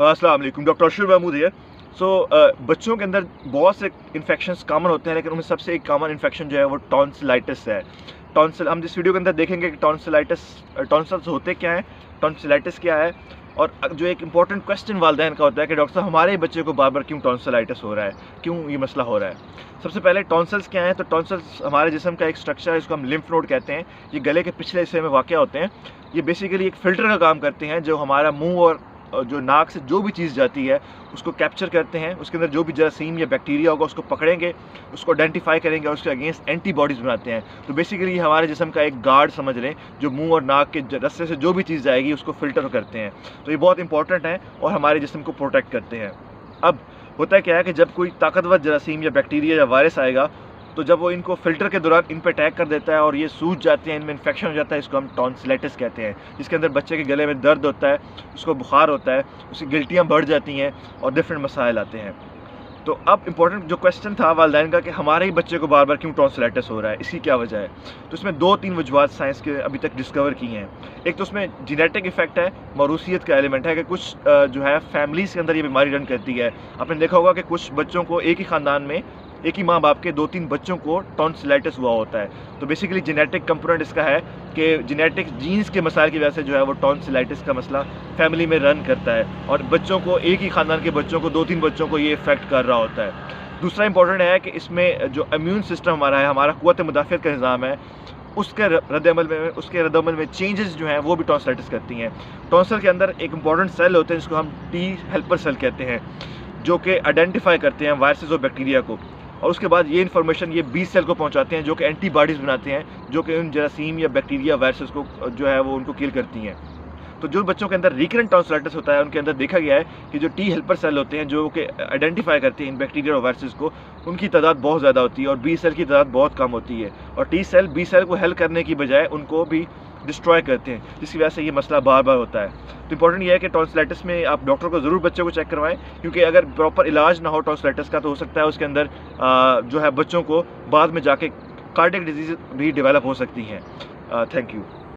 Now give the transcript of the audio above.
अस्सलाम वालेकुम, डॉक्टर अशरफ महमूद है। बच्चों के अंदर बहुत से इन्फेक्शंस कॉमन होते हैं, लेकिन उनमें सबसे एक कॉमन इन्फेक्शन जो है वो टॉन्सिलाइटिस है। टॉन्सिल हम इस वीडियो के अंदर देखेंगे कि टॉन्सिल्स होते क्या हैं, टॉन्सिलाइटिस क्या है, और जो एक इंपॉर्टेंट क्वेश्चन वालिदैन का होता है कि डॉक्टर साहब हमारे बच्चे को बार बार क्यों टॉन्सिलाइटिस हो रहा है, क्यों ये मसला हो रहा है। सबसे पहले टॉन्सिल्स क्या हैं? तो टॉन्सिल्स हमारे जिस्म का एक स्ट्रक्चर है, इसको हम लिम्फ नोड कहते हैं। ये गले के पिछले हिस्से में वाक़या होते हैं। ये बेसिकली एक फ़िल्टर का काम करते हैं, जो हमारा मुंह और जो नाक से जो भी चीज़ जाती है उसको कैप्चर करते हैं। उसके अंदर जो भी जरासीम या बैक्टीरिया होगा उसको पकड़ेंगे, उसको आइडेंटिफाई करेंगे और उसके अगेंस्ट एंटीबॉडीज़ बनाते हैं। तो बेसिकली हमारे जिस्म का एक गार्ड समझ लें, जो मुंह और नाक के रस्ते से जो भी चीज़ जाएगी उसको फ़िल्टर करते हैं। तो ये बहुत इंपॉर्टेंट है और हमारे जिस्म को प्रोटेक्ट करते हैं। अब होता है क्या है कि जब कोई ताकतवर जरासीम या बैक्टीरिया या वायरस आएगा, तो जब वो इनको फ़िल्टर के दौरान इन पे अटैक कर देता है और ये सूज जाते हैं, इनमें इन्फेक्शन हो जाता है, इसको हम टॉन्सिलाइटिस कहते हैं। जिसके अंदर बच्चे के गले में दर्द होता है, उसको बुखार होता है, उसकी गिल्टियाँ बढ़ जाती हैं और डिफरेंट मसाइल आते हैं। तो अब इम्पोर्टेंट जो क्वेश्चन था वालिदैन का कि हमारे ही बच्चे को बार बार क्यों टॉन्सिलाइटिस हो रहा है, इसकी क्या वजह है। तो इसमें 2-3 वजूहात साइंस के अभी तक डिस्कवर की हैं। एक तो उसमें जेनेटिक इफेक्ट है, मौरूसियत का एलिमेंट है कि कुछ जो है फैमिलीज़ के अंदर ये बीमारी रन करती है। आपने देखा होगा कि कुछ बच्चों को एक ही ख़ानदान में, एक ही माँ बाप के 2-3 बच्चों को टॉन्सिलाइटिस हुआ होता है। तो बेसिकली जेनेटिक कंपोनेंट इसका है कि जेनेटिक जीन्स के मसाइल की वजह से जो है वो टॉन्सिलाइटिस का मसला फैमिली में रन करता है और बच्चों को, एक ही ख़ानदान के बच्चों को, 2-3 बच्चों को ये इफ़ेक्ट कर रहा होता है। दूसरा इंपॉर्टेंट है कि इसमें जो इम्यून सिस्टम हमारा है, हमारा क़ुव्वत मुदाफ़ियत का निज़ाम है, उसके रद्द-ए-अमल में चेंजेस जो हैं वो भी टॉन्सिलाइटिस करती हैं। टॉन्सिल के अंदर एक इंपॉर्टेंट सेल होते हैं जिसको हम टी हेल्पर सेल कहते हैं, जो कि आइडेंटिफाई करते हैं वायरसेस और बैक्टीरिया को, और उसके बाद ये इन्फॉर्मेशन ये बी सेल को पहुंचाते हैं, जो कि एंटीबॉडीज़ बनाते हैं, जो कि उन जरासीम या बैक्टीरिया वायरसेस को जो है वो उनको किल करती हैं। तो जो बच्चों के अंदर रिकरेंट टॉन्सिलाइटिस होता है, उनके अंदर देखा गया है कि जो टी हेल्पर सेल होते हैं, जो कि आइडेंटिफाई करते हैं इन बैक्टीरिया और वायरसेस को, उनकी तादाद बहुत ज़्यादा होती है और बी सेल की तादाद बहुत कम होती है। और टी सेल बी सेल को हेल्प करने की बजाय उनको भी डिस्ट्रॉय करते हैं, जिसकी वजह से ये मसला बार बार होता है। तो इंपॉर्टेंट ये है कि टॉन्सिलाइटिस में आप डॉक्टर को ज़रूर बच्चे को चेक करवाएं, क्योंकि अगर प्रॉपर इलाज ना हो टॉन्सिलाइटिस का तो हो सकता है उसके अंदर जो है बच्चों को बाद में जाके कार्डियक डिजीज़ भी डेवलप हो सकती हैं। Thank you.